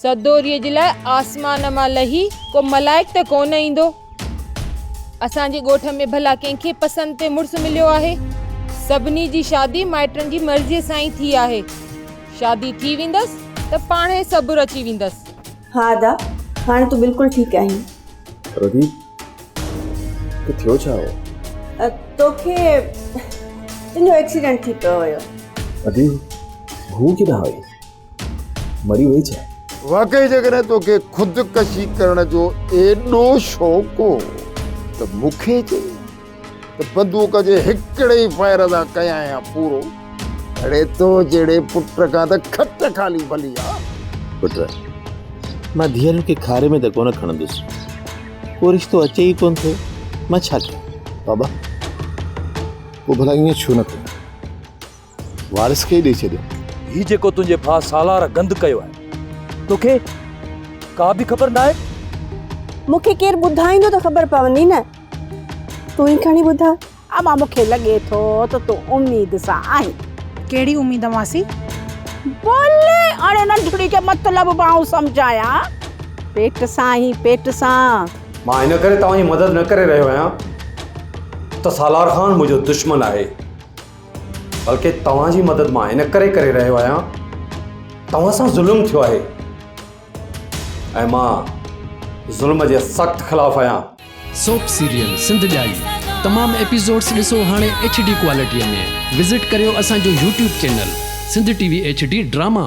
सदोरीअ जे लाइ आसमान मां लही को मलाइक त कोन ईंदो। असांजे ॻोठ में भला कंहिंखे पसंदि ते मुड़ुसु मिलियो आहे? सभिनी जी शादी माइटनि जी मर्ज़ीअ सां ई थी आहे। शादी थी वेंदसि त पाण ई सबुर अची वेंदसि। हाँ दा, हाणे तूं बिल्कुलु ठीकु आहीं। प्रदीप, तो थियो छा हो? तोखे तुंहिंजो एक्सीडेंट थी पियो हुयो। प्रदीप, हू किथां हुई? मरी वई छा? वाकई जगह तोखे खुदकशी करण जो एॾो शौक़ हो त मूंखे चई त बंदूक जे हिकिड़े ई फायर सां कयां पूरो। अड़े तो जहिड़े पुट खां त खट खाली भली आहे। पुट, मां धीअरुनि खे खारे में त कोन खणंदुसि। को रिश्तो अचे ई कोन थो, मां छा कयां? बाबा, पोइ भला ईअं छो न कयो? वारिस खे ई ॾेई छॾियो। ही जेको तुंहिंजे भाउ सालार गंद कयो आहे, तोखे का बि ख़बर न आहे? मूंखे केरु ॿुधाईंदो त ख़बर पवंदी न। तूं ई खणी ॿुधा। अमा मूंखे लॻे थो त तूं उम्मीद सां आहीं। कहिड़ी उम्मीद मासी? बोले हाणे नंढड़ी खे मतिलबु मां सम्झाया। पेट सां ई पेट सां। मां इन करे तव्हांजी मदद न करे रहियो आहियां त सालार खान मुंहिंजो दुश्मन आहे, बल्कि तव्हांजी मदद मां इन करे करे रहियो आहियां तव्हां सां ज़ुल्म थियो आहे ऐं मां ज़ुल्म जे सख़्त ख़िलाफ़ आहियां। सोप सीरियल सिंध ॼाई तमाम एपिसोड्स ॾिसो हाणे HD क्वालिटीअ में। विज़िट करियो असांजो YouTube channel Sindh TV HD drama.